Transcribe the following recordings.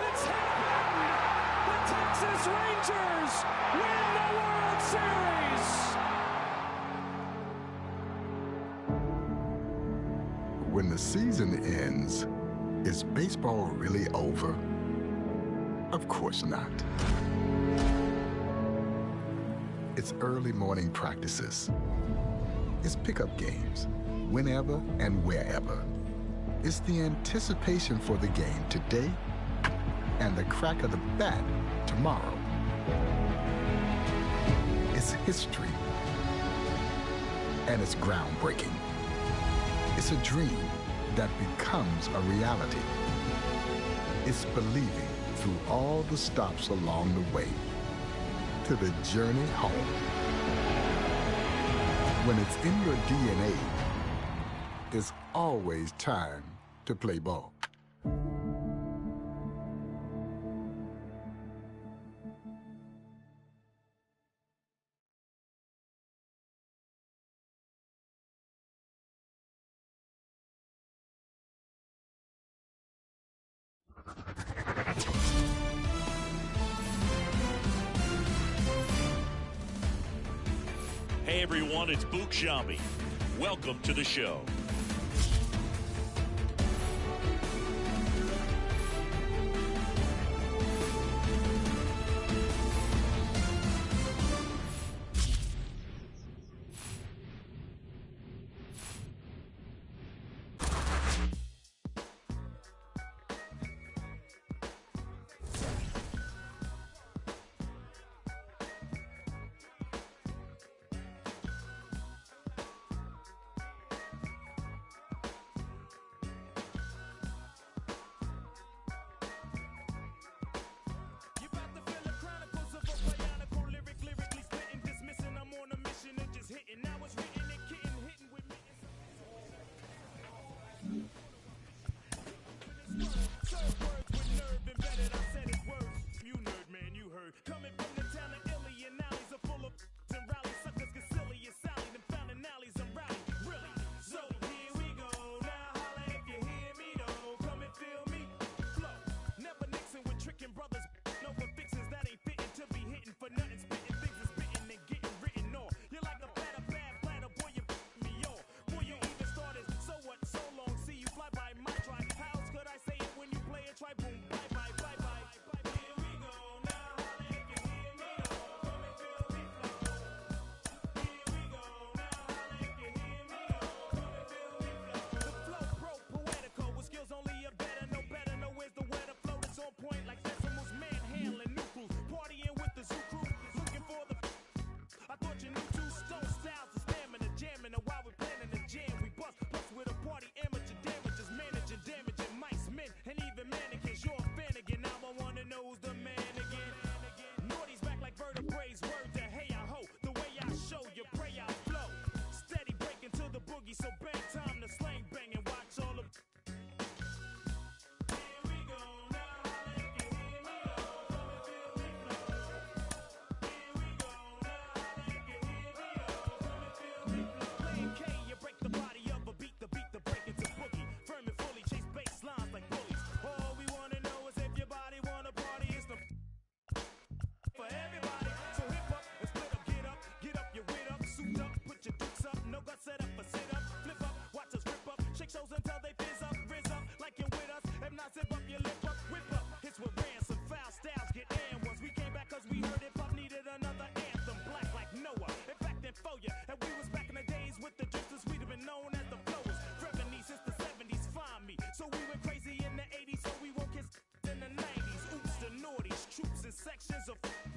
It's happened! The Texas Rangers win the World Series! When the season ends, is baseball really over? Of course not. It's early morning practices. It's pickup games, whenever and wherever. It's the anticipation for the game today and the crack of the bat tomorrow. It's history, and it's groundbreaking. It's a dream that becomes a reality. It's believing through all the stops along the way to the journey home. When it's in your DNA, there's always time to play ball. Hey everyone, it's Book Shambi. Welcome to the show.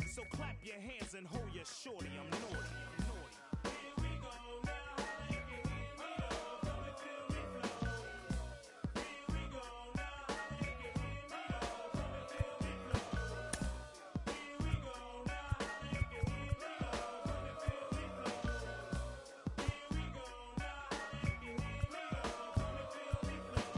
So clap your hands and hold your shorty, I'm naughty. Here we go now, if you hear me though, come and feel me flow. Here we go now, if you hear me though, come and feel me flow. Here we go now, if you hear me though, come and feel me flow. Here we go now, if you hear me though, come and feel me flow.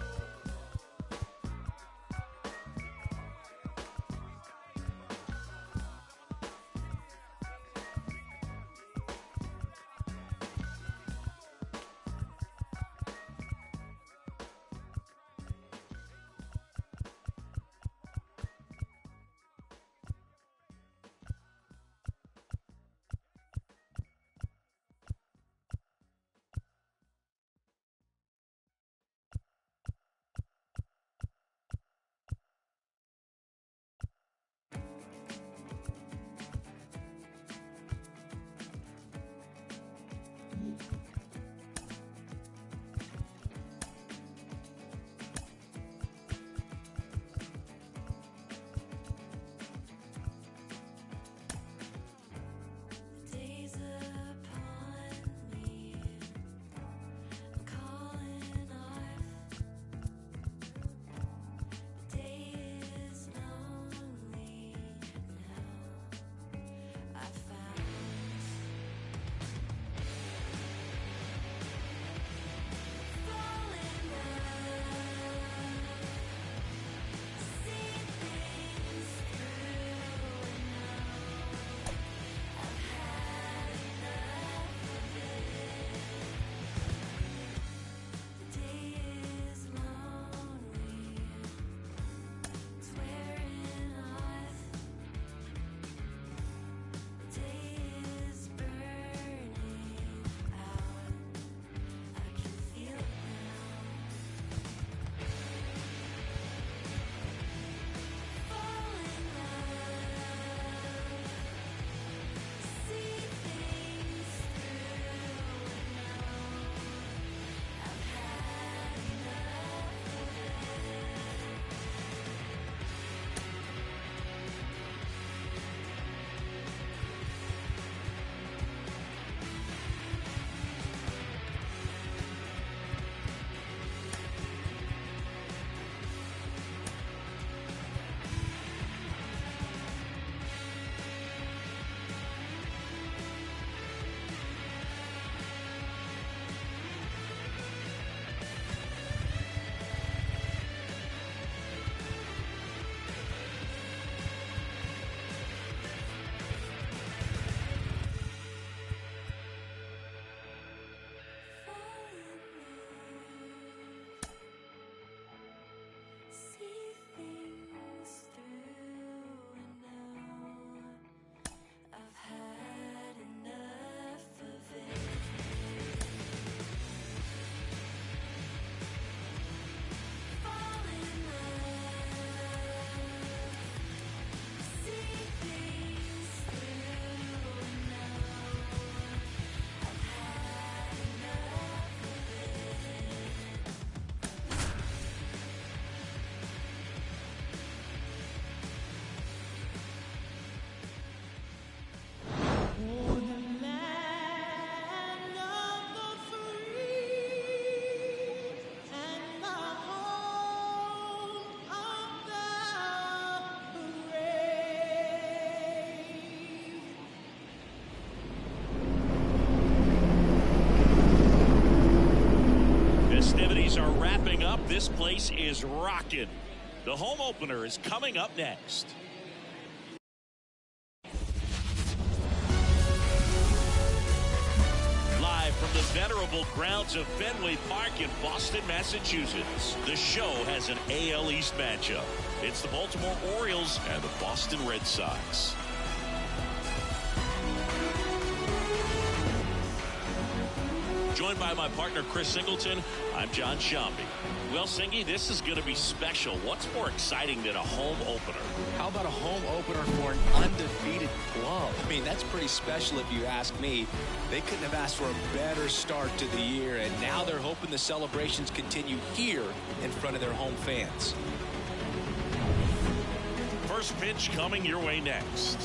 games are wrapping up. This place is rocking. The home opener is coming up next. Live from the venerable grounds of Fenway Park in Boston, Massachusetts, the show has an AL East matchup. It's the Baltimore Orioles and the Boston Red Sox. Joined by my partner, Chris Singleton, I'm John Shambi. Well, Singy, this is going to be special. What's more exciting than a home opener? How about a home opener for an undefeated club? I mean, that's pretty special if you ask me. They couldn't have asked for a better start to the year, and now they're hoping the celebrations continue here in front of their home fans. First pitch coming your way next.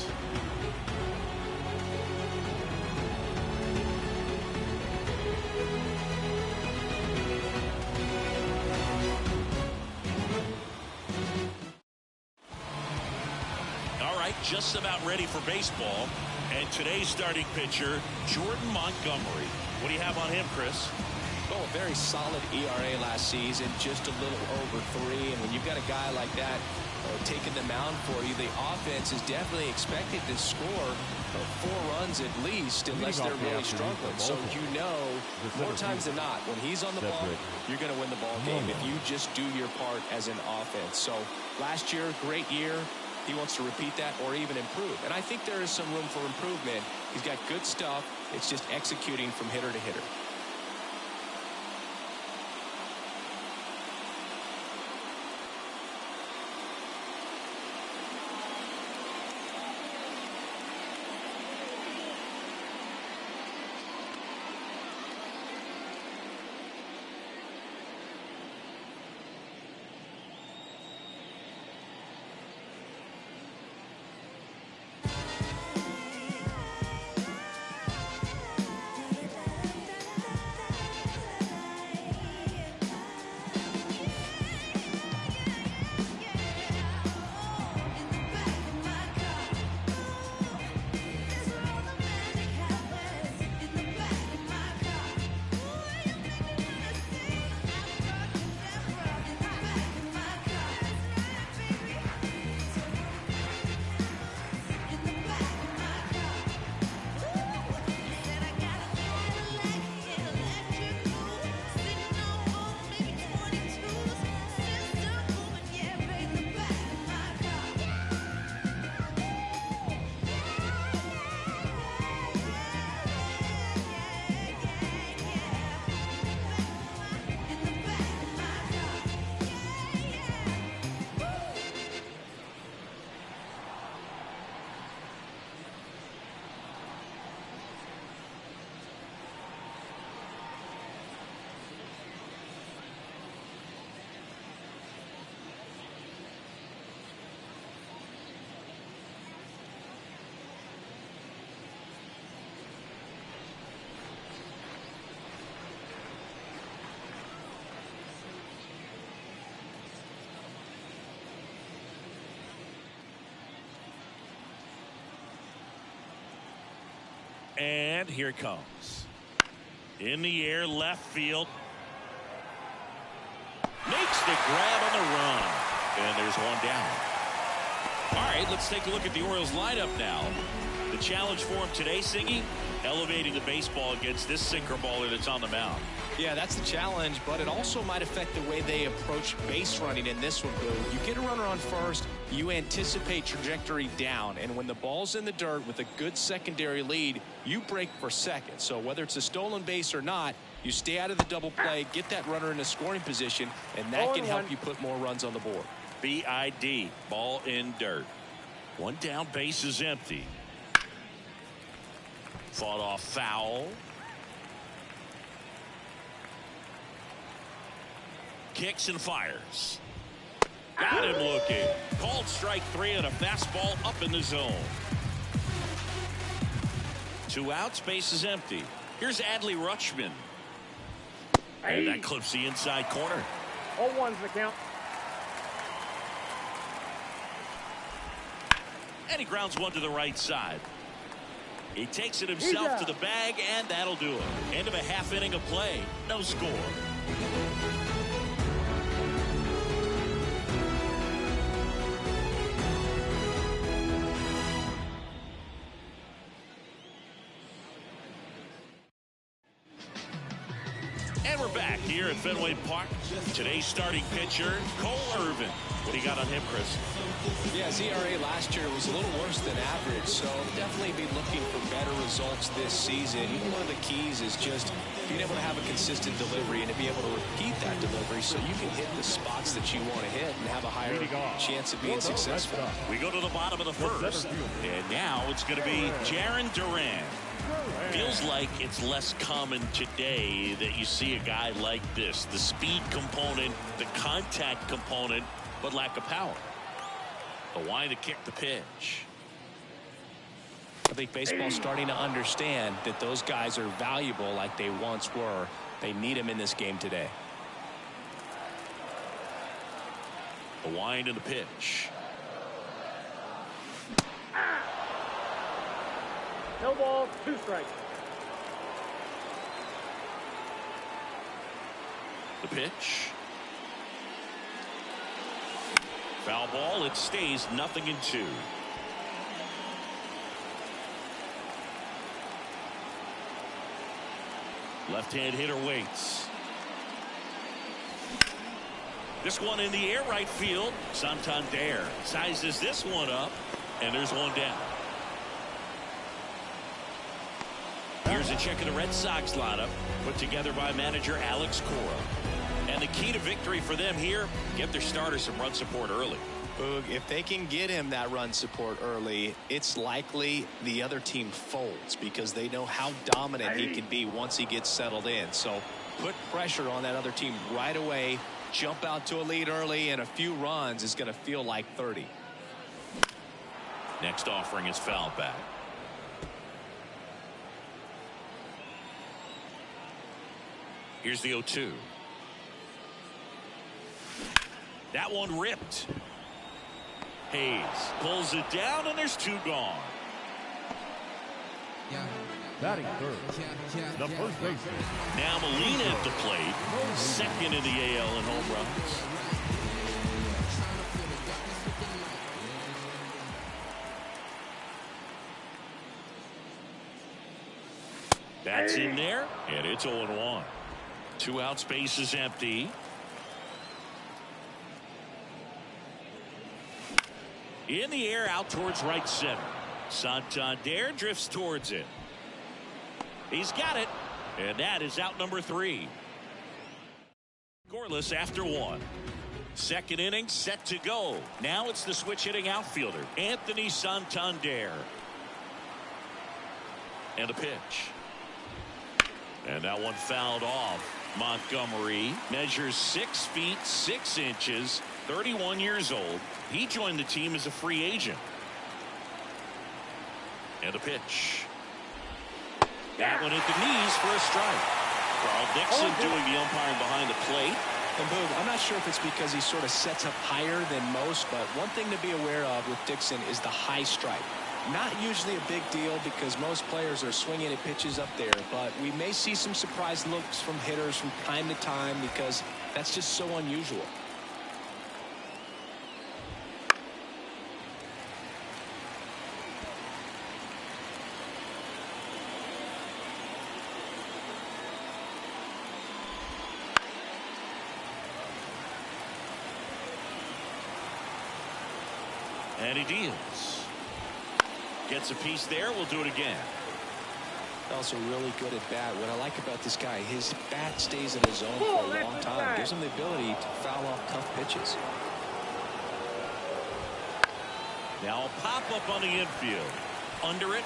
Just about ready for baseball. And today's starting pitcher, Jordan Montgomery. What do you have on him, Chris? Oh, a very solid ERA last season, just a little over 3. And when you've got a guy like that taking the mound for you, the offense is definitely expected to score 4 runs at least, unless they're really struggling. So you know, more times than not, when he's on the ball, you're going to win the ball game if you just do your part as an offense. So last year, great year. He wants to repeat that or even improve. And I think there is some room for improvement. He's got good stuff. It's just executing from hitter to hitter. And here it comes. In the air, left field. Makes the grab on the run. And there's one down. All right, let's take a look at the Orioles lineup now. The challenge for him today, Singy, elevating the baseball against this sinker baller that's on the mound. Yeah, that's the challenge, but it also might affect the way they approach base running in this one, Boo. You get a runner on first, you anticipate trajectory down, and when the ball's in the dirt with a good secondary lead, you break for second. So whether it's a stolen base or not, you stay out of the double play, get that runner in a scoring position, and that can help you put more runs on the board. BID, ball in dirt. One down, base is empty. Fought off foul. Kicks and fires. Got him looking. Called strike 3 and a fastball up in the zone. 2 outs, base is empty. Here's Adley Rutschman. And that clips the inside corner. 0-1's the count. And he grounds one to the right side. He takes it himself to the bag, and that'll do it. End of a half inning of play. No score. And we're back here at Fenway Park. Today's starting pitcher, Cole Irvin. What do you got on him, Chris? Yeah, his ERA last year was a little worse than average, so definitely be looking for better results this season. One of the keys is just being able to have a consistent delivery and to be able to repeat that delivery so you can hit the spots that you want to hit and have a higher chance of being successful. We go to the bottom of the first, and now it's going to be Jaron Duran. Feels like it's less common today that you see a guy like this. The speed component, the contact component, but lack of power. The wind to kick the pitch. I think baseball's starting to understand that those guys are valuable like they once were. They need them in this game today. The wind and the pitch. No ball, 2 strikes. The pitch. Foul ball. It stays 0-2. Left-hand hitter waits. This one in the air, right field. Santander sizes this one up, and there's one down. Here's a check of the Red Sox lineup put together by manager Alex Cora. And the key to victory for them here, get their starter some run support early. Boog, if they can get him that run support early, it's likely the other team folds because they know how dominant he can be once he gets settled in. So put pressure on that other team right away, jump out to a lead early, and a few runs is going to feel like 30. Next offering is fouled back. Here's the 0-2. That one ripped. Hayes pulls it down, and there's 2 gone. Batting third, the first baseman. Now Molina at the plate, second in the AL in home runs. That's in there, and it's 0-1. 2 outs, base is empty. In the air, out towards right center. Santander drifts towards it. He's got it, and that is out number 3. Scoreless after 1. Second inning set to go. Now it's the switch hitting outfielder, Anthony Santander. And a pitch. And that one fouled off. Montgomery measures 6 feet 6 inches, 31 years old. He joined the team as a free agent. And a pitch. That one at the knees for a strike. Carl Dixon doing the umpiring behind the plate. And Boog, I'm not sure if it's because he sort of sets up higher than most, but one thing to be aware of with Dixon is the high strike. Not usually a big deal because most players are swinging at pitches up there, but we may see some surprise looks from hitters from time to time because that's just so unusual. And he deals. Gets a piece there. We'll do it again. Also really good at bat. What I like about this guy, his bat stays in his zone for a long time. Gives him the ability to foul off tough pitches. Now a pop-up on the infield. Under it.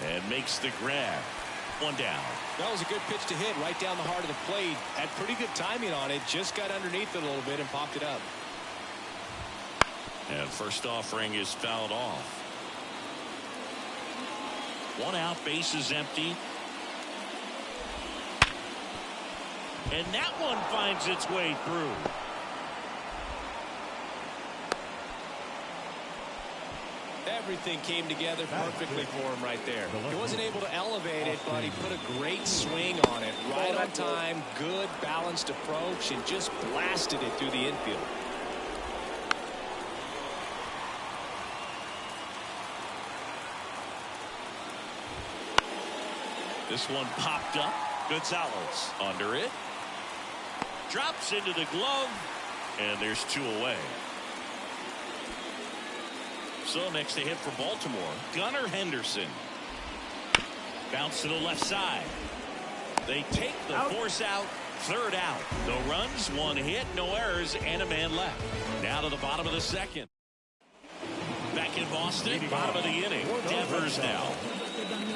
And makes the grab. One down. That was a good pitch to hit right down the heart of the plate. Had pretty good timing on it. Just got underneath it a little bit and popped it up. And first offering is fouled off. 1 out, base is empty. And that one finds its way through. Everything came together perfectly for him right there. He wasn't able to elevate it, but he put a great swing on it. Right on time, good balanced approach, and just blasted it through the infield. This one popped up. Gonzalez under it. Drops into the glove. And there's 2 away. So next to hit for Baltimore, Gunnar Henderson. Bounce to the left side. They take the force out. 3rd out. No runs, 1 hit, no errors, and a man left. Now to the bottom of the 2nd. Back in Boston, bottom of the inning. Devers now.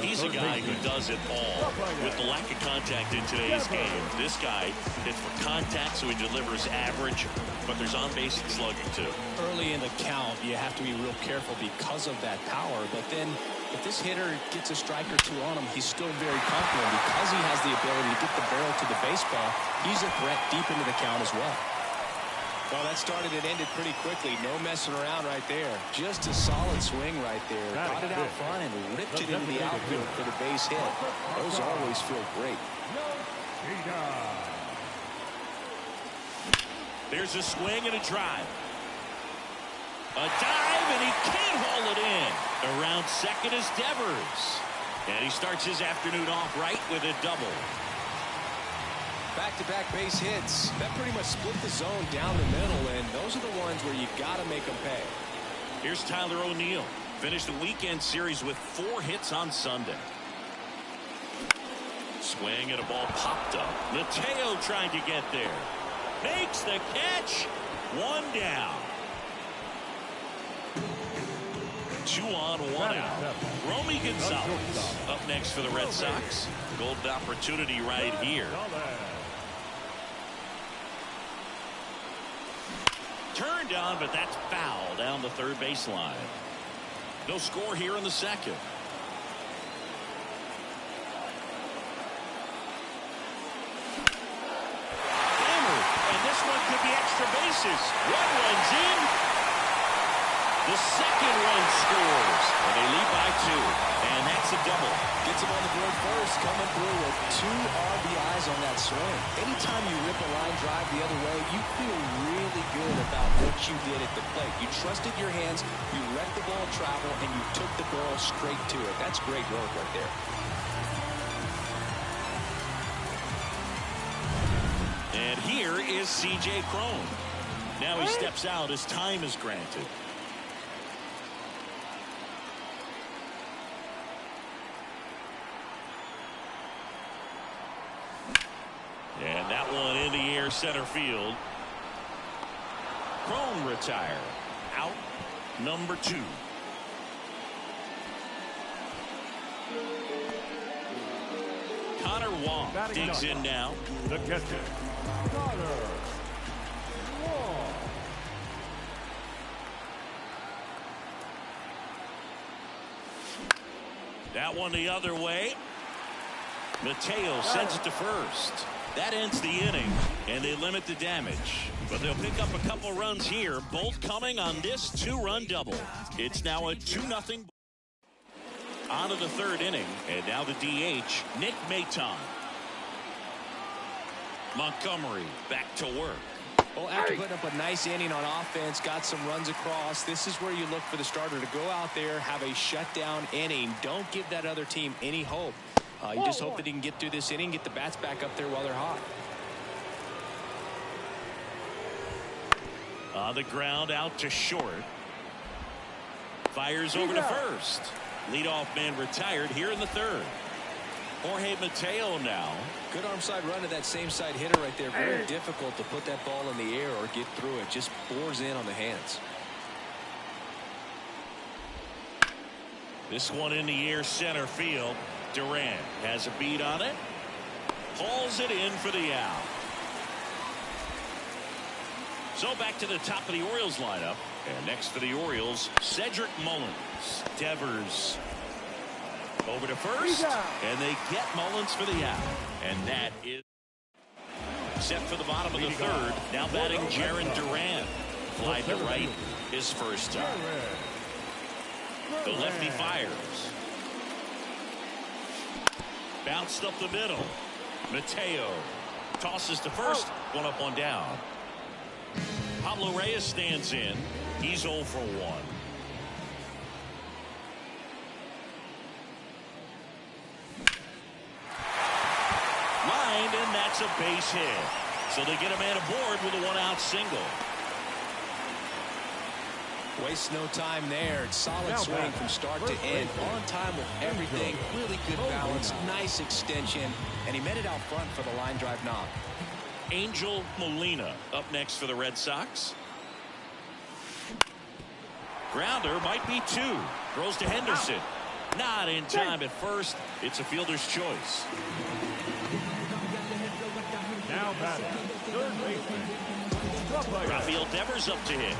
He's a guy who does it all. With the lack of contact in today's game, this guy hits for contact, so he delivers average, but there's on-base and slugging too. Early in the count, you have to be real careful because of that power, but then if this hitter gets a strike or 2 on him, he's still very comfortable. Because he has the ability to get the barrel to the baseball, he's a threat deep into the count as well. Well, that started and ended pretty quickly. No messing around right there. Just a solid swing right there. Got it out front and ripped it into the outfield for the base hit. Those always feel great. There's a swing and a drive. A dive, and he can't haul it in. Around second is Devers. And he starts his afternoon off right with a double. Back-to-back base hits. That pretty much split the zone down the middle, and those are the ones where you've got to make them pay. Here's Tyler O'Neill. Finished the weekend series with 4 hits on Sunday. Swing and a ball popped up. Mateo trying to get there. Makes the catch. 1 down. 2 on, 1 out. Romy Gonzalez up next for the Red Sox. Golden opportunity right here. Turned on, but that's foul down the 3rd baseline. No score here in the 2nd. Hammered, and this one could be extra bases. 1 runs in. The 2nd run scores, and they lead by 2, and that's a double. Gets him on the board first, coming through with 2 RBIs on that swing. Anytime you rip a line drive the other way, you feel really good about what you did at the plate. You trusted your hands, you let the ball travel, and you took the ball straight to it. That's great work right there. And here is C.J. Cron. Now he steps out as time is granted. And that one in the air center field. Cron retire. Out number 2. Connor Wong digs in now. The catcher, Connor Wong. That one the other way. Mateo sends it to first. That ends the inning, and they limit the damage. But they'll pick up a couple runs here, both coming on this 2-run double. It's now a 2-0. On to the 3rd inning, and now the DH, Nick Maton. Montgomery back to work. Well, after putting up a nice inning on offense, got some runs across, this is where you look for the starter to go out there, have a shutdown inning. Don't give that other team any hope. You just hope that he can get through this inning, get the bats back up there while they're hot. On the ground, out to short. Fires over to first. Leadoff man retired here in the 3rd. Jorge Mateo now. Good arm side run to that same side hitter right there. Very difficult to put that ball in the air or get through it. Just bores in on the hands. This one in the air center field. Durant has a beat on it. Hauls it in for the out. So back to the top of the Orioles lineup. And next for the Orioles, Cedric Mullins. Devers over to first. And they get Mullins for the out. And that is set for the bottom of the 3rd. Now batting Jarren Duran. Fly to right his first time. The lefty fires. Bounced up the middle. Mateo tosses to first. 1 up, 1 down. Pablo Reyes stands in. He's 0 for 1. behind, and that's a base hit. So they get a man aboard with a one-out single. Waste no time there. Solid swing from start to end. On time with everything. Really good balance. Nice extension. And he met it out front for the line drive knock. Angel Molina up next for the Red Sox. Grounder might be two. Throws to Henderson. Not in time at first. It's a fielder's choice. Now batting, third baseman, Rafael Devers up to hit.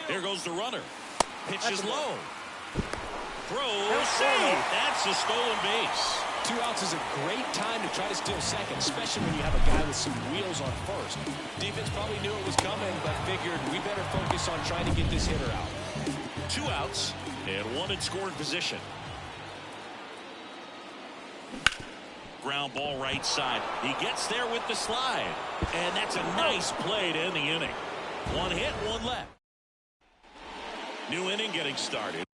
Here goes the runner. Pitch is low. Throw, save. That's a stolen base. 2 outs is a great time to try to steal second, especially when you have a guy with some wheels on first. Defense probably knew it was coming, but figured we better focus on trying to get this hitter out. 2 outs and one in scoring position. Ground ball right side. He gets there with the slide. And that's a nice play to end the inning. 1 hit, 1 left. New inning getting started.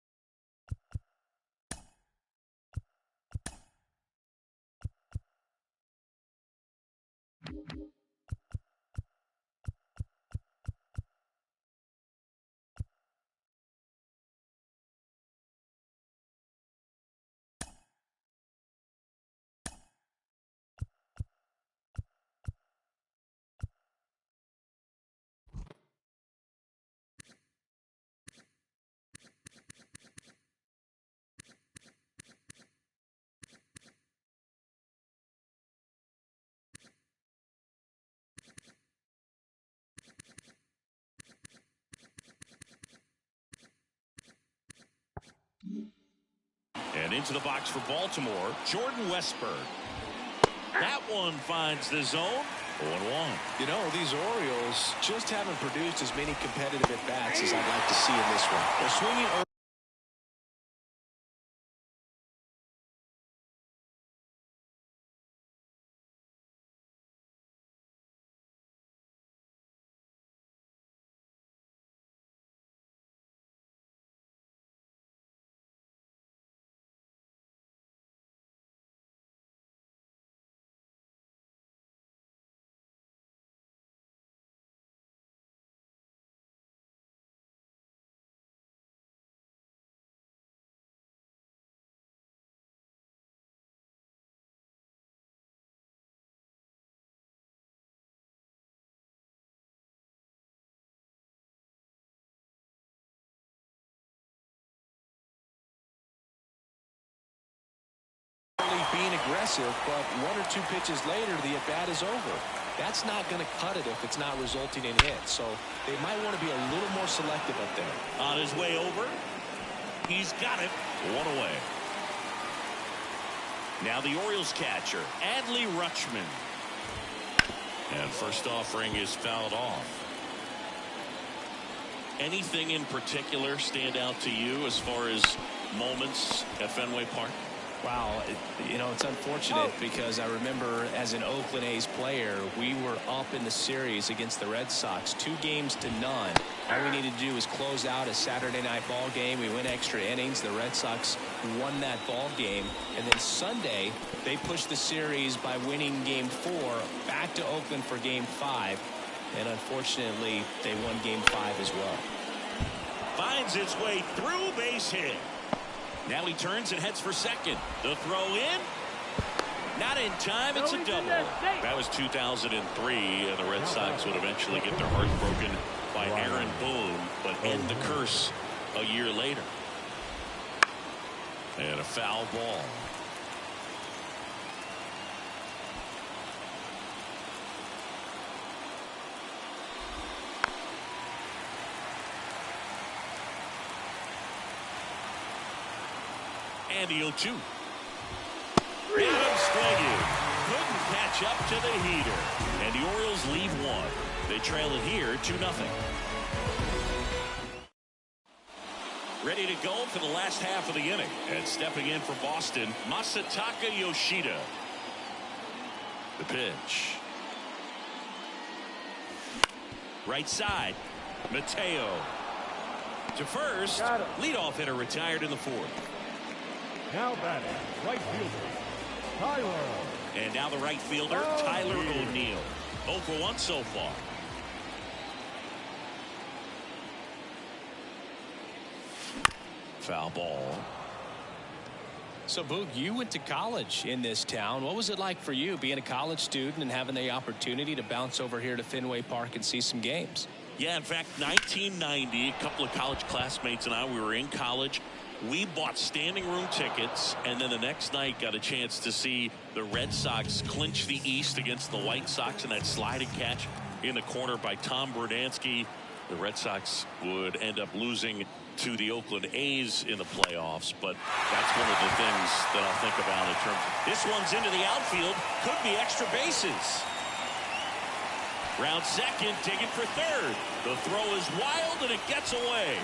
And into the box for Baltimore, Jordan Westburg. That one finds the zone. 0-1. You know, these Orioles just haven't produced as many competitive at-bats as I'd like to see in this one. They're swinging early. Being aggressive, but 1 or 2 pitches later, the at-bat is over. That's not going to cut it if it's not resulting in hits. So they might want to be a little more selective up there. On his way over, he's got it. 1 away. Now the Orioles catcher, Adley Rutschman. And first offering is fouled off. Anything in particular stand out to you as far as moments at Fenway Park? Wow, you know, it's unfortunate because I remember as an Oakland A's player, we were up in the series against the Red Sox, 2-0. All we needed to do was close out a Saturday night ball game. We went extra innings. The Red Sox won that ball game. And then Sunday, they pushed the series by winning Game 4 back to Oakland for Game 5. And unfortunately, they won Game 5 as well. Finds its way through, base hit. Now he turns and heads for second. The throw in. Not in time. It's a double. That was 2003, and the Red Sox would eventually get their heart broken by Aaron Boone, but end the curse a year later. And a foul ball. And the 0-2. Adam swinging. Couldn't catch up to the heater. And the Orioles leave 1. They trail it here 2-0. Ready to go for the last half of the inning. And stepping in for Boston, Masataka Yoshida. The pitch. Right side, Mateo. To first, leadoff hitter retired in the fourth. Now batting, right fielder, Tyler. And now the right fielder, Tyler O'Neill. 0 for 1 so far. Foul ball. So, Boog, you went to college in this town. What was it like for you being a college student and having the opportunity to bounce over here to Fenway Park and see some games? Yeah, in fact, 1990, a couple of college classmates and I, we were in college. We bought standing room tickets, and then the next night got a chance to see the Red Sox clinch the East against the White Sox in that sliding catch in the corner by Tom Berdansky. The Red Sox would end up losing to the Oakland A's in the playoffs, but that's one of the things that I'll think about in terms of this one's into the outfield, could be extra bases. Round second, digging for third. The throw is wild and it gets away.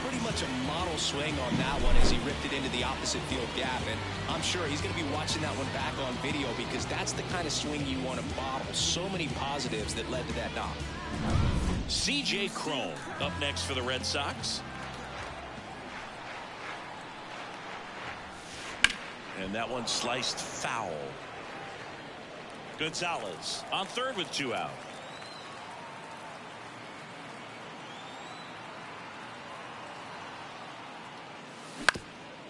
Pretty much a model swing on that one as he ripped it into the opposite field gap, and I'm sure he's going to be watching that one back on video because that's the kind of swing you want to bottle. So many positives that led to that knock. C.J. Cron up next for the Red Sox. And that one sliced foul. Gonzalez on third with 2 out.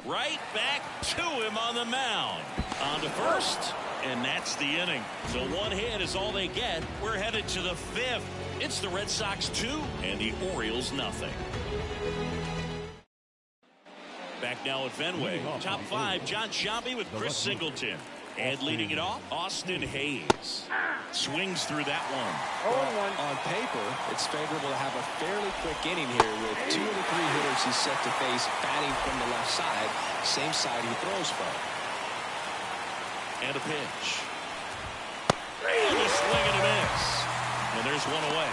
Right back to him on the mound. On to first, and that's the inning. So 1 hit is all they get. We're headed to the 5th. It's the Red Sox 2 and the Orioles nothing. Back now at Fenway. Top 5, John Sciambi with Chris Singleton. And leading it off, Austin Hayes. Swings through that one. On paper, it's favorable to have a fairly quick inning here with 2 of the 3 hitters he's set to face batting from the left side, same side he throws from. And a pitch. And a swing and a miss. And there's one away.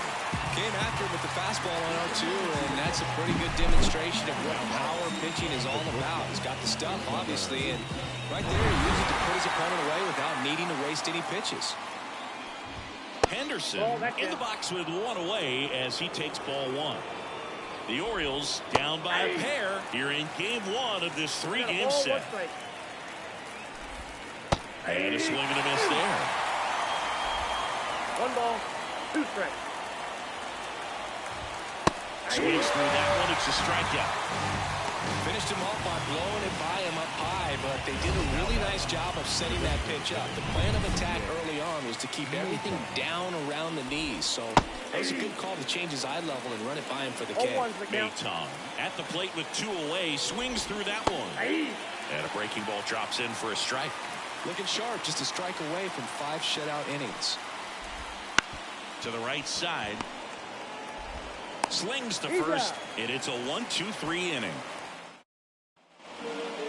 Came after him with the fastball on 0-2, and that's a pretty good demonstration of what power pitching is all about. He's got the stuff, obviously, and right there he uses it to put his opponent away without needing to waste any pitches. Henderson in the box with 1 away as he takes ball 1. The Orioles down by a pair here in game 1 of this 3-game set. And a swing and a miss there. 1 ball, 2 strikes. Swings through that one. It's a strikeout. Finished him off by blowing it by him up high, but they did a really nice job of setting that pitch up. The plan of attack early on was to keep everything down around the knees, so that was a good call to change his eye level and run it by him for the K. Maytong at the plate with 2 away, swings through that one. And a breaking ball drops in for a strike. Looking sharp, just a strike away from 5 shutout innings. To the right side. Slings to first, and it's a 1-2-3 inning.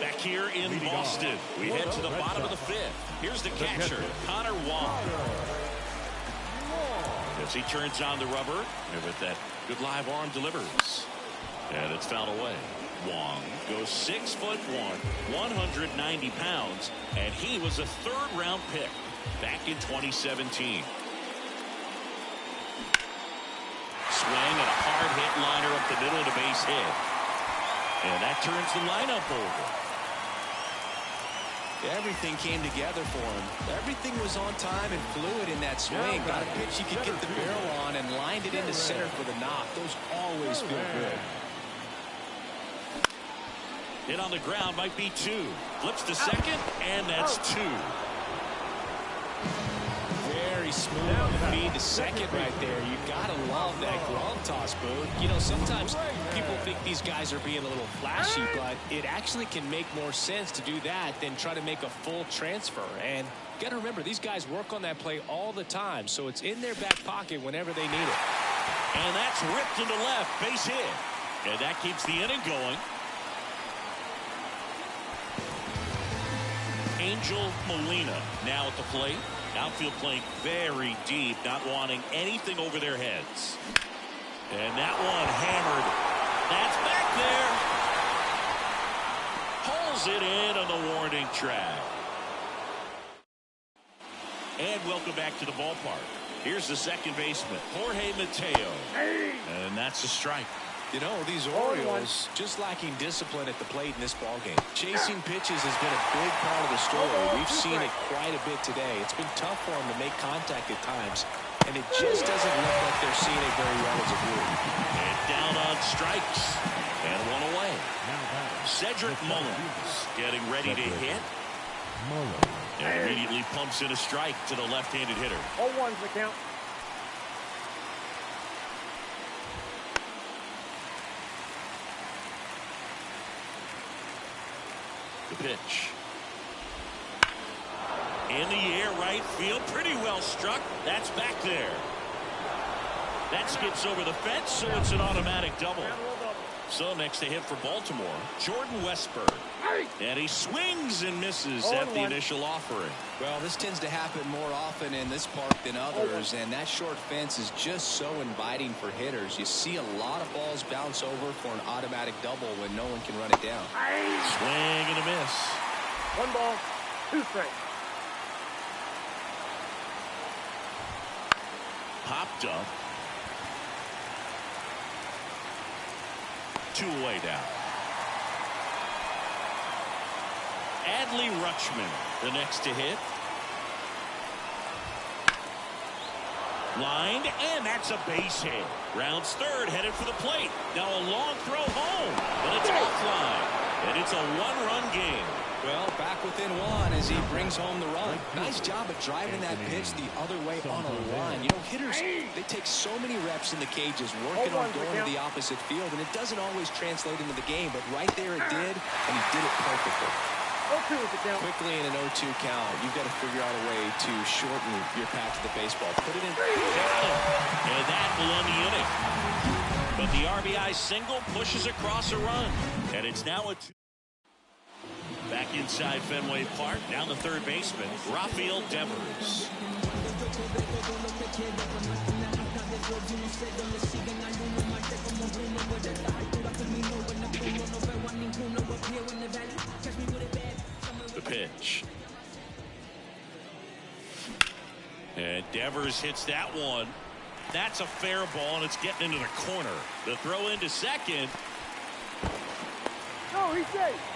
Back here in Boston, we head to the bottom of the 5th. Here's the catcher, Connor Wong. As he turns on the rubber, and with that good live arm delivers. And it's fouled away. Wong goes 6'1", 190 pounds, and he was a 3rd-round pick back in 2017. Swing and a hard hit liner up the middle of the base hit. And that turns the lineup over. Everything came together for him. Everything was on time and fluid in that swing. Got a pitch he could get the barrel on and lined it into center for the knock. Those always feel good. Hit on the ground might be 2. Flips to second, and that's 2. Very smooth on the feed to second right there. You gotta love that glove toss, Boog. You know, sometimes people think these guys are being a little flashy, but it actually can make more sense to do that than try to make a full transfer. And you gotta remember, these guys work on that play all the time, so it's in their back pocket whenever they need it. And that's ripped into left, base hit. And that keeps the inning going. Angel Molina now at the plate. Outfield playing very deep, not wanting anything over their heads. And that one hammered. That's back there. Pulls it in on the warning track. And welcome back to the ballpark. Here's the second baseman, Jorge Mateo. And that's a strike. You know, these Orioles just lacking discipline at the plate in this ballgame. Chasing pitches has been a big part of the story. We've seen it quite a bit today. It's been tough for them to make contact at times, and it just doesn't look like they're seeing it very well as a group. And down on strikes, and one away. Cedric Mullins getting ready to hit. And immediately pumps in a strike to the left-handed hitter. 0-1's the count. The pitch. In the air, right field, pretty well struck. That's back there. That skips over the fence, so it's an automatic double. So next to hit for Baltimore, Jordan Westburg. And he swings and misses at the initial offering. Well, this tends to happen more often in this park than others, and that short fence is just so inviting for hitters. You see a lot of balls bounce over for an automatic double when no one can run it down. Swing and a miss. 1 ball, 2 strikes. Popped up. 2 away now. Adley Rutschman, the next to hit. Lined, and that's a base hit. Rounds third, headed for the plate. Now a long throw home, but it's offline. And it's a 1-run game. Well, back within 1 as he brings home the run. Nice job of driving that pitch the other way on a line. You know, hitters, they take so many reps in the cages working on going to the opposite field, and it doesn't always translate into the game, but right there it did, and he did it perfectly. 0-2 is the count. Quickly in an 0-2 count, you've got to figure out a way to shorten your path to the baseball. Put it in. And that will end the inning. But the RBI single pushes across a run. And it's now a 2. Back inside Fenway Park, down the third baseman, Rafael Devers. The pitch. And Devers hits that one. That's a fair ball, and it's getting into the corner. The throw into second. No, he's safe.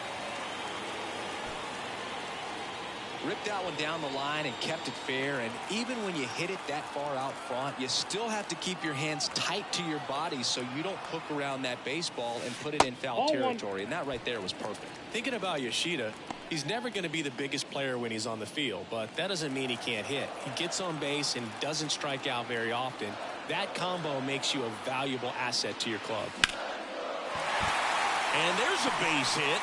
Ripped that one down the line and kept it fair, and even when you hit it that far out front, you still have to keep your hands tight to your body so you don't hook around that baseball and put it in foul territory, and that right there was perfect. Thinking about Yoshida, he's never going to be the biggest player when he's on the field, but that doesn't mean he can't hit. He gets on base and doesn't strike out very often. That combo makes you a valuable asset to your club. And there's a base hit.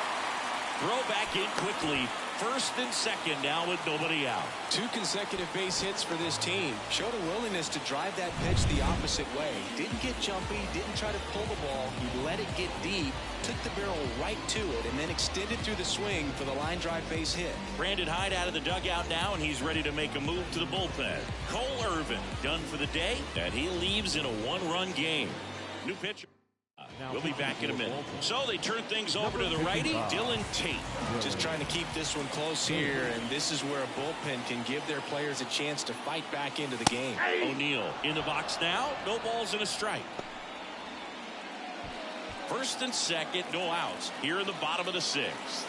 Throw back in quickly. First and second now with nobody out. 2 consecutive base hits for this team. Showed a willingness to drive that pitch the opposite way. Didn't get jumpy, didn't try to pull the ball. He let it get deep, took the barrel right to it, and then extended through the swing for the line drive base hit. Brandon Hyde out of the dugout now, and he's ready to make a move to the bullpen. Cole Irvin done for the day, and he leaves in a 1-run game. New pitcher. We'll be back in a minute. So they turn things over to the righty, Dylan Tate. Just trying to keep this one close here, and this is where a bullpen can give their players a chance to fight back into the game. O'Neill in the box now. No balls and a strike. First and second, no outs. Here in the bottom of the 6th.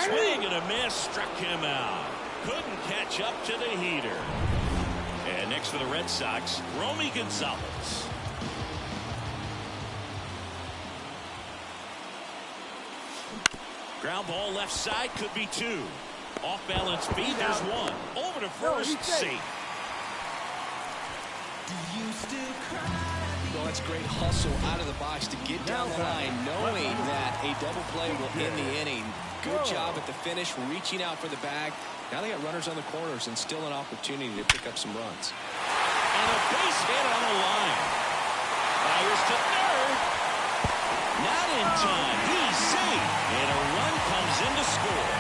Swing and a miss, struck him out. Couldn't catch up to the heater. And next for the Red Sox, Romy Gonzalez. Ground ball left side, could be 2. Off balance feet, there's 1. Over to first, safe. Well, that's great hustle out of the box to get down the line, knowing that a double play will end the inning. Good job at the finish, reaching out for the bag. Now they got runners on the corners and still an opportunity to pick up some runs. And a base hit on the line. Fires to third. Not in time. He's safe. And a run comes in to score.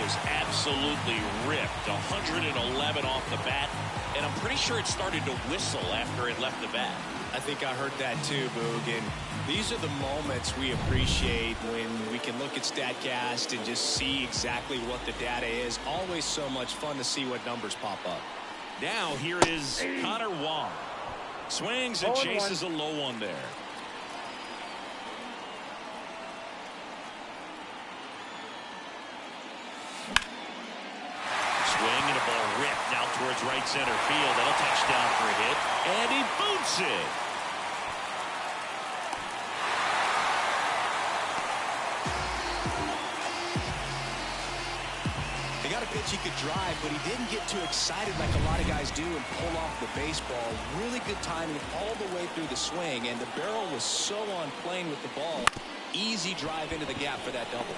was absolutely ripped. 111 off the bat, and I'm pretty sure it started to whistle after it left the bat. I think I heard that too, Boog. And these are the moments we appreciate when we can look at StatCast and just see exactly what the data is. Always so much fun to see what numbers pop up. Now here is Connor Wong. Swings and chases a low one there. Swing and a ball ripped now towards right center field. That'll touch down for a hit. And he boots it. They got a pitch he could drive, but he didn't get too excited like a lot of guys do and pull off the baseball. Really good timing all the way through the swing, and the barrel was so on plane with the ball. Easy drive into the gap for that double.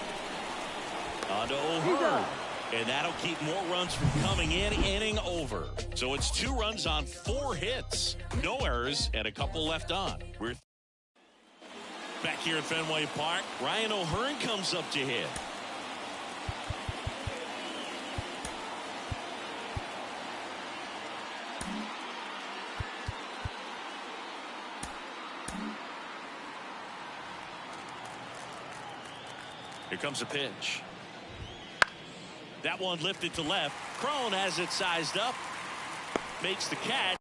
On to O'Hearn. And that'll keep more runs from coming in, inning over. So it's 2 runs on 4 hits. No errors and a couple left on. We're back here at Fenway Park. Ryan O'Hearn comes up to hit. Here comes a pitch. That one lifted to left. Crone has it sized up. Makes the catch.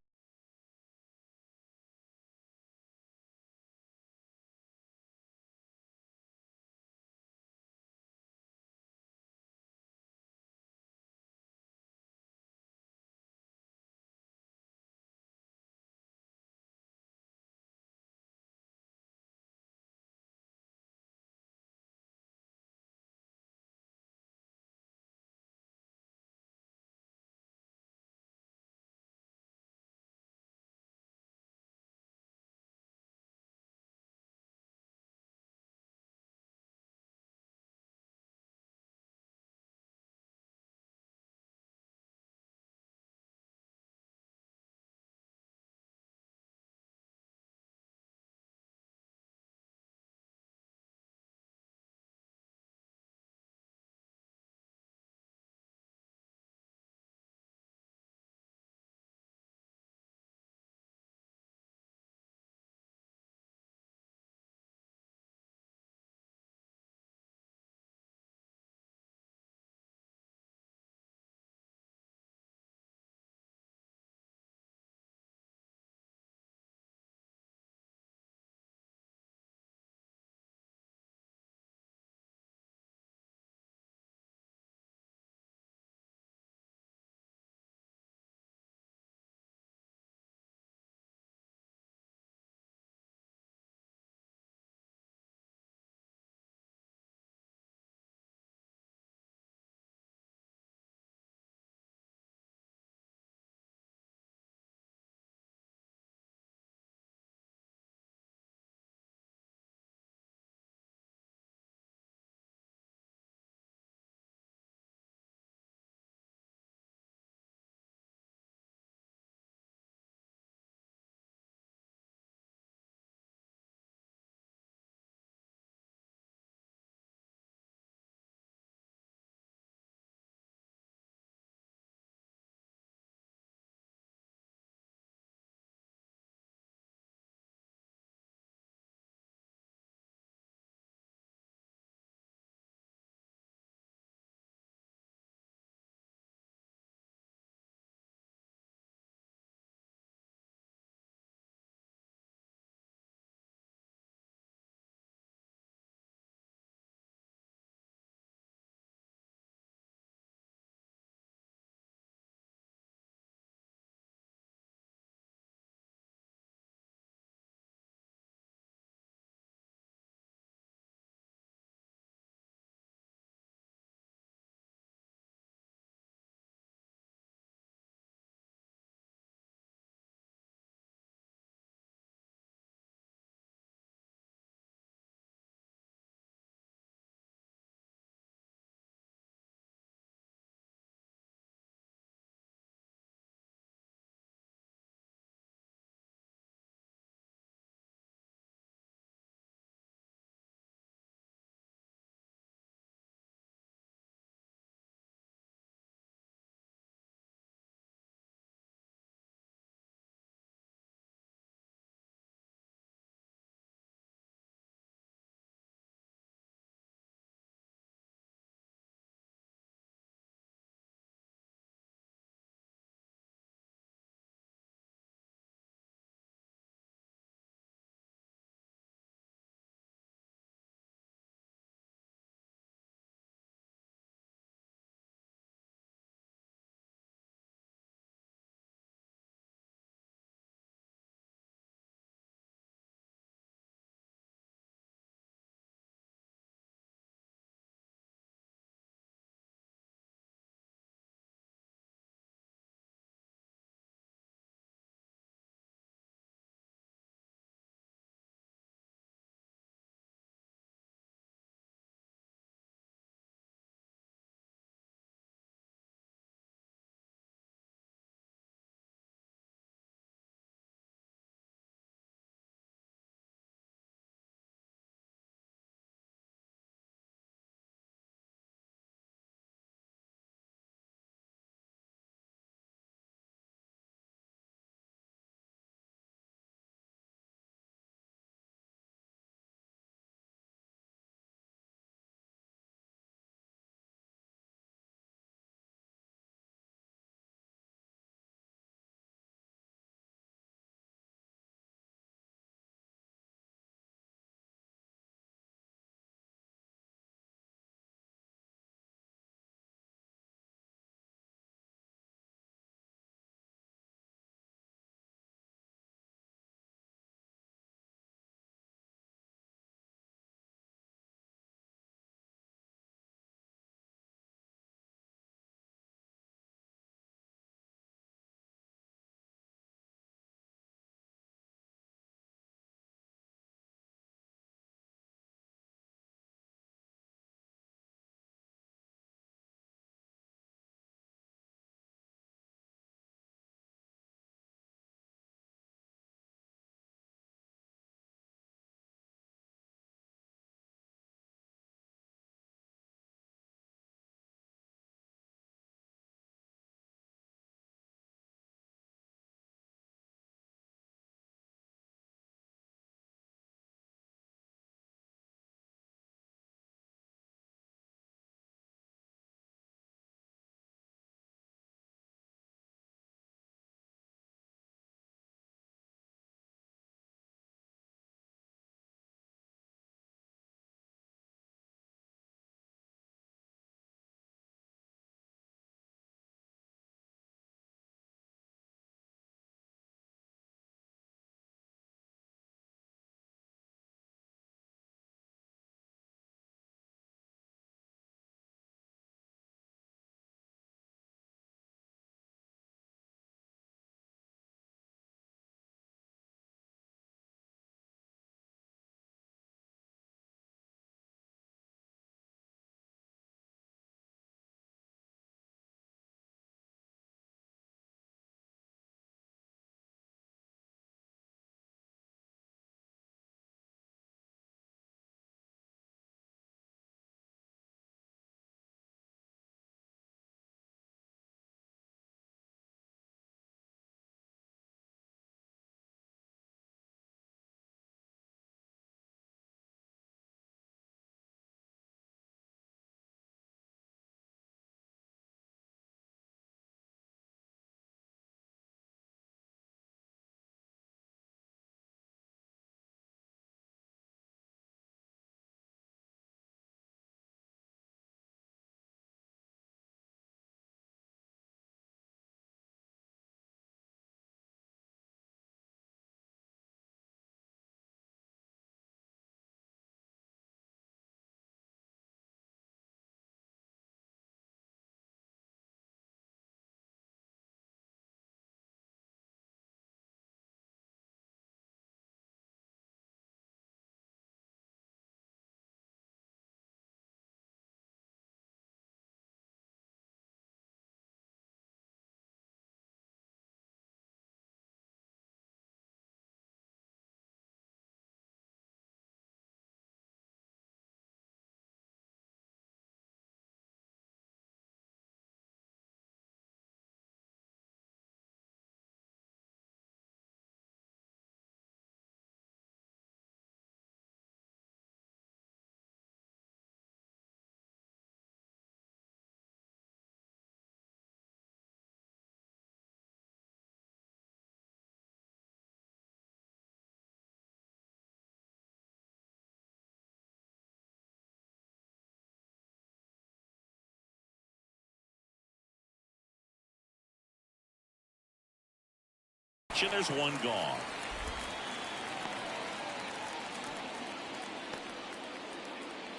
pitch, and there's one gone.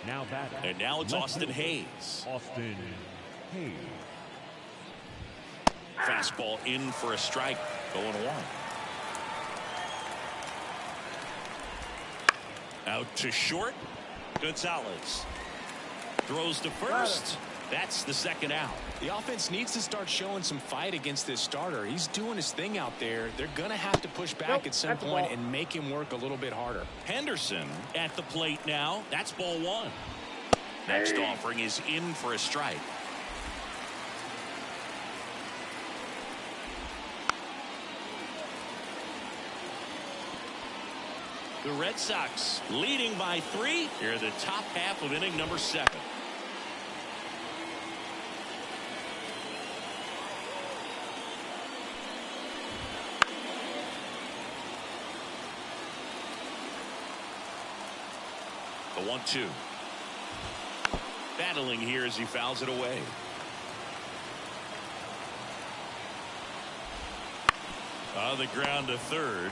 Now batting. And now it's Austin Hayes. Austin Hayes. Fastball in for a strike. 0-1. Out to short. Gonzalez throws to first. That's the second out. The offense needs to start showing some fight against this starter. He's doing his thing out there. They're going to have to push back at some point and make him work a little bit harder. Henderson at the plate now. That's ball one. Next offering is in for a strike. The Red Sox leading by 3 here in the top half of inning number 7. The 1-2. Battling here as he fouls it away. On the ground to third.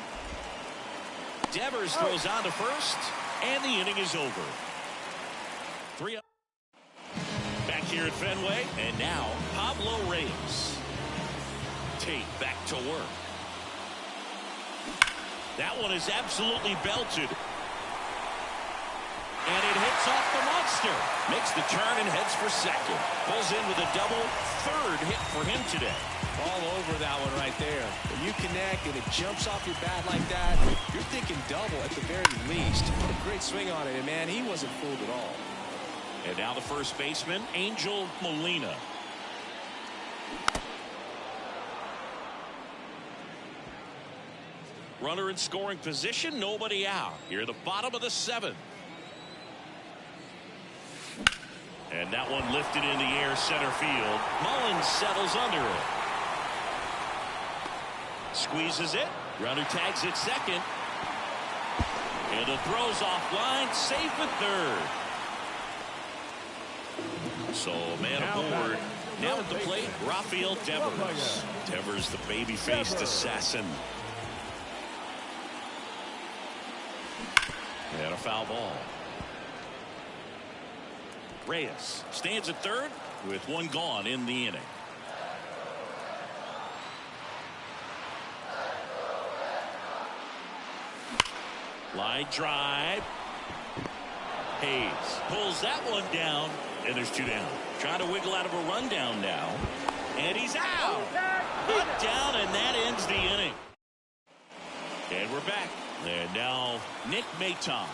Devers throws on to first, and the inning is over. 3 up. Back here at Fenway, and now Pablo Reyes. Tate back to work. That one is absolutely belted. And it hits off the monster. Makes the turn and heads for second. Pulls in with a double. 3rd hit for him today. All over that one right there. When you connect and it jumps off your bat like that, you're thinking double at the very least. What a great swing on it, and man, he wasn't fooled at all. And now the first baseman, Angel Molina. Runner in scoring position, nobody out. Here at the bottom of the 7th. And that one lifted in the air center field. Mullins settles under it. Squeezes it. Runner tags it second. And the throw's offline. Safe at third. So man aboard. Now at the plate, Rafael Devers. Devers, the baby-faced assassin. And a foul ball. Reyes stands at third with one gone in the inning. Line drive. Hayes pulls that one down, and there's 2 down. Trying to wiggle out of a rundown now, and he's out. Put down, and that ends the inning. And we're back. And now Nick Maton.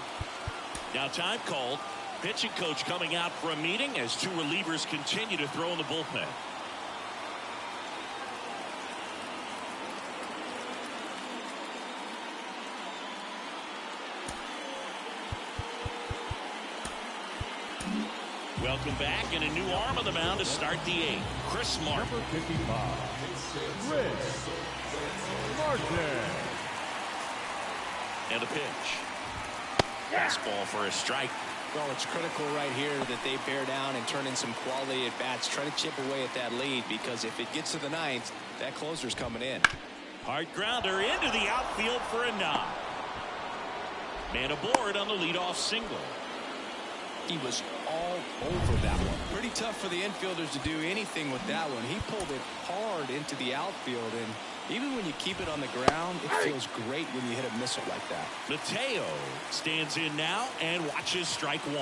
Now time called. Pitching coach coming out for a meeting as 2 relievers continue to throw in the bullpen. Welcome back, and a new arm on the mound to start the 8th. Chris Martin. Number 55, Chris Martin. And a pitch. Fastball for a strike. Well, it's critical right here that they bear down and turn in some quality at bats. Try to chip away at that lead, because if it gets to the 9th, that closer's coming in. Hard grounder into the outfield for a knock. Man aboard on the leadoff single. He was all over that one. Pretty tough for the infielders to do anything with that one. He pulled it hard into the outfield, and even when you keep it on the ground, it feels great when you hit a missile like that. Mateo stands in now and watches strike 1.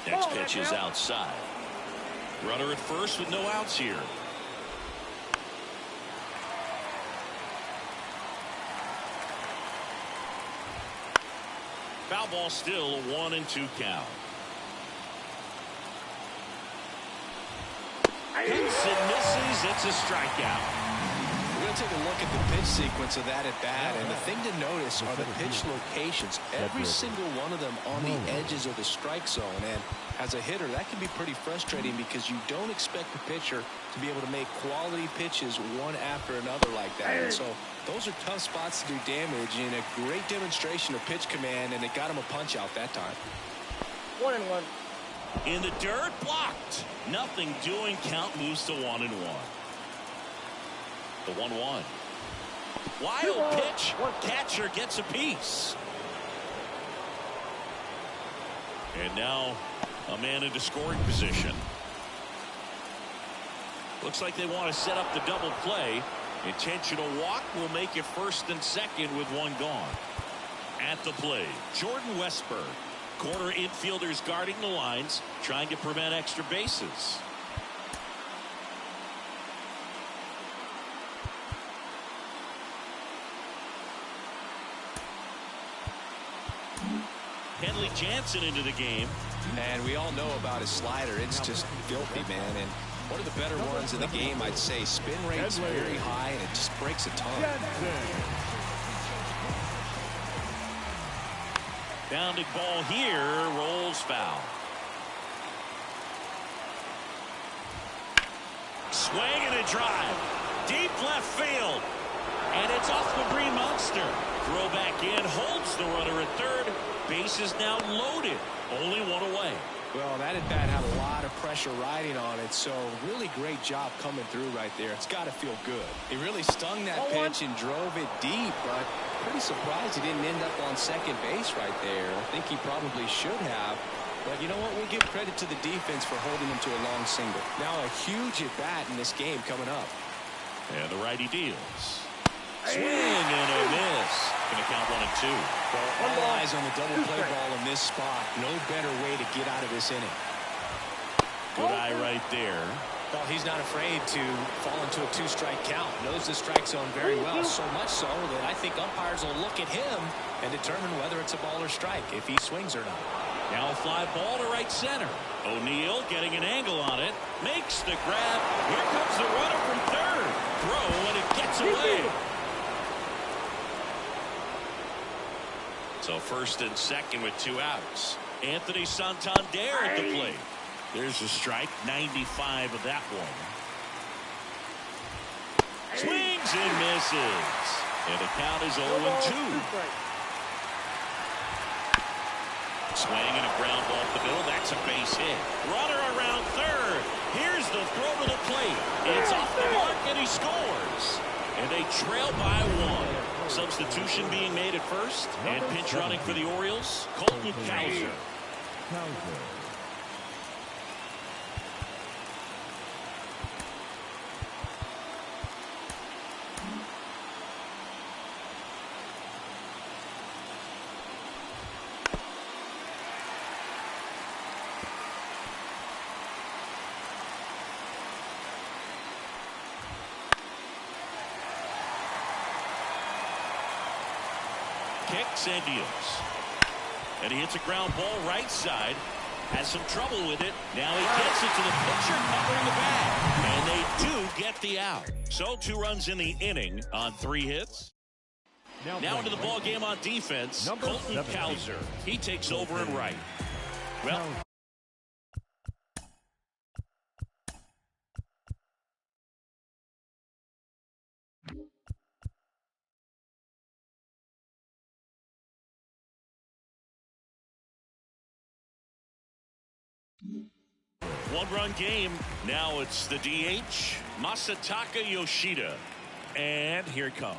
Next pitch is outside. Runner at first with no outs here. Foul ball, still a 1-2 count. Hits and misses. It's a strikeout. We're going to take a look at the pitch sequence of that at bat, and the thing to notice are the pitch locations. Every single one of them on the edges of the strike zone, and as a hitter, that can be pretty frustrating because you don't expect the pitcher to be able to make quality pitches one after another like that. And so those are tough spots to do damage, and a great demonstration of pitch command, and it got him a punch out that time. 1-1. In the dirt, blocked. Nothing doing. Count moves to 1-1. The 1-1. Wild pitch. Catcher gets a piece. And now a man into scoring position. Looks like they want to set up the double play. Intentional walk will make it first and second with one gone. At the plate, Jordan Westberg. Corner infielders guarding the lines, trying to prevent extra bases. Kenley Jansen into the game. And we all know about his slider. It's just filthy, man. And one of the better ones in the game, I'd say. Spin rate's very high, and it just breaks a ton. Bounding ball here, rolls foul. Swing and a drive. Deep left field. And it's off the Green Monster. Throw back in, holds the runner at third. Base is now loaded. Only one away. Well, that at bat had a lot of pressure riding on it, so really great job coming through right there. It's got to feel good. He really stung that pitch and drove it deep, but pretty surprised he didn't end up on second base right there. I think he probably should have. But you know what? We'll give credit to the defense for holding him to a long single. Now a huge at bat in this game coming up. And the righty deals. Swing and a miss. Going to count 1-2. Well, all eyes on the double play ball in this spot. No better way to get out of this inning. Good eye right there. Well, he's not afraid to fall into a two-strike count. Knows the strike zone very well, so much so that I think umpires will look at him and determine whether it's a ball or strike, if he swings or not. Now a fly ball to right center. O'Neill getting an angle on it. Makes the grab. Here comes the runner from third. Throw, and it gets away. So first and second with 2 outs. Anthony Santander at the plate. There's a strike. 95 of that one. Swings and misses. And the count is 0-2. Swing and a ground ball up the middle. That's a base hit. Runner around third. Here's the throw to the plate. It's off the mark and he scores. And they trail by 1. Substitution being made at first. And pinch running for the Orioles, Colton Cowser. Kicks and deals. And he hits a ground ball right side. Has some trouble with it. Now he gets it to the pitcher covering the bag. And they do get the out. So 2 runs in the inning on 3 hits. Now into the ball game on defense. Colton Cowser. He takes over in right. Well, one-run game. Now it's the DH, Masataka Yoshida. And here it comes.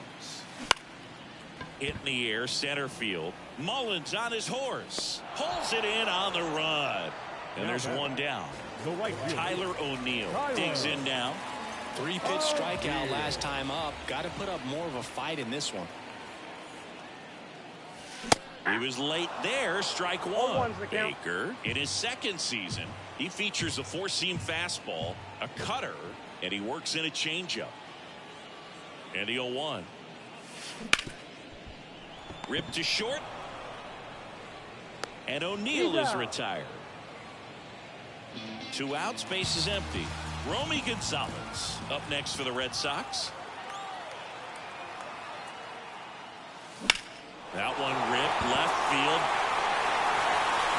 Hit in the air, center field. Mullins on his horse. Pulls it in on the run. And there's one down. Tyler O'Neill digs in now. 3-pitch strikeout last time up. Got to put up more of a fight in this one. He was late there. Strike 1. Baker in his second season. He features a 4-seam fastball, a cutter, and he works in a changeup. And the 0-1. Ripped to short. And O'Neill is retired. 2 outs, base is empty. Romy Gonzalez up next for the Red Sox. That one ripped left field.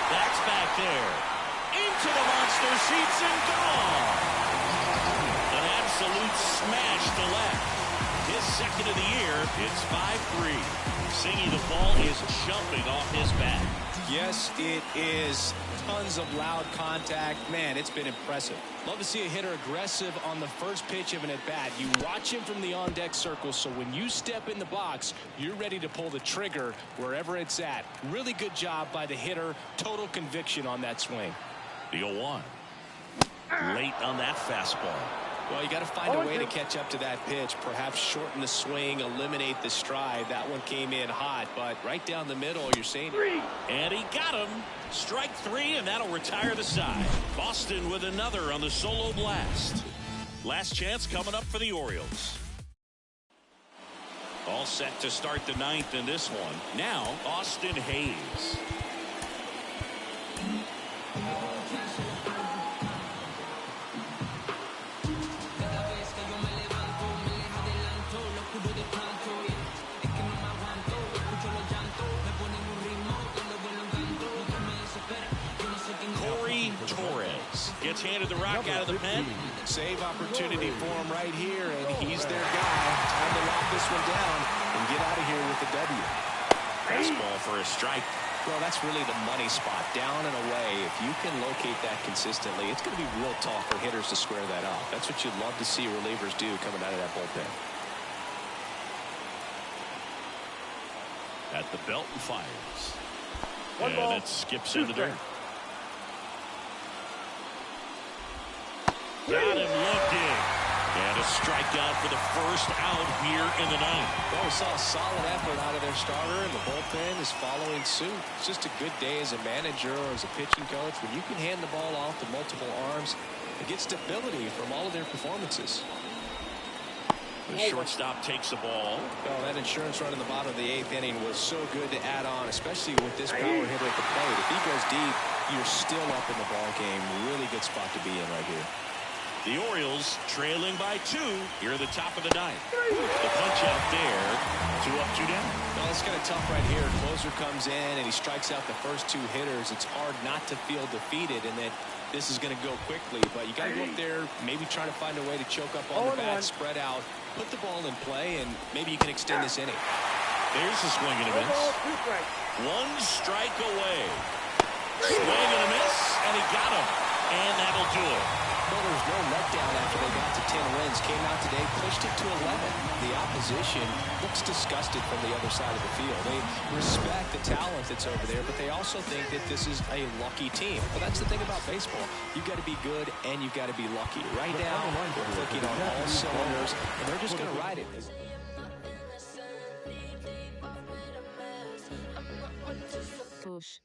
That's back there. Into the monster seats and gone. An absolute smash to left. His second of the year. It's 5-3. Singy, the ball is jumping off his bat. Yes, it is. Tons of loud contact. Man, it's been impressive. Love to see a hitter aggressive on the first pitch of an at-bat. You watch him from the on-deck circle, so when you step in the box, you're ready to pull the trigger wherever it's at. Really good job by the hitter. Total conviction on that swing. The 0-1. Late on that fastball. Well, you got to find a way to catch up to that pitch. Perhaps shorten the swing, eliminate the stride. That one came in hot, but right down the middle, you're saying. And he got him. Strike 3, and that'll retire the side. Boston with another on the solo blast. Last chance coming up for the Orioles. All set to start the 9th in this one. Now, Austin Hayes. Gets handed the rock out of the pen. Save opportunity for him right here, and he's their guy. Time to lock this one down and get out of here with the W. Fastball for a strike. Well, that's really the money spot, down and away. If you can locate that consistently, it's going to be real tough for hitters to square that up. That's what you'd love to see relievers do coming out of that bullpen. At the belt and fires. And it skips in the dirt. Got him looking. And a strikeout for the first out here in the 9th. Well, we saw a solid effort out of their starter, and the bullpen is following suit. It's just a good day as a manager or as a pitching coach when you can hand the ball off to multiple arms and get stability from all of their performances. The shortstop takes the ball. Oh, that insurance run in the bottom of the 8th inning was so good to add on, especially with this power hitter at the plate. If he goes deep, you're still up in the ball game. Really good spot to be in right here. The Orioles trailing by 2 here at the top of the 9th. The punch out there. 2 up, 2 down. Well, it's kind of tough right here. Closer comes in and he strikes out the first 2 hitters. It's hard not to feel defeated and that this is going to go quickly. But you got to go up there, maybe trying to find a way to choke up on the bat, spread out, put the ball in play, and maybe you can extend this inning. There's a swing and a miss. 1 strike away. Swing and a miss, and he got him. And that'll do it. Well, there was no letdown after they got to 10 wins. Came out today, pushed it to 11. The opposition looks disgusted from the other side of the field. They respect the talent that's over there, but they also think that this is a lucky team. Well, that's the thing about baseball. You've got to be good, and you've got to be lucky. Right now, they're clicking on all cylinders, and they're just going to ride it. Push.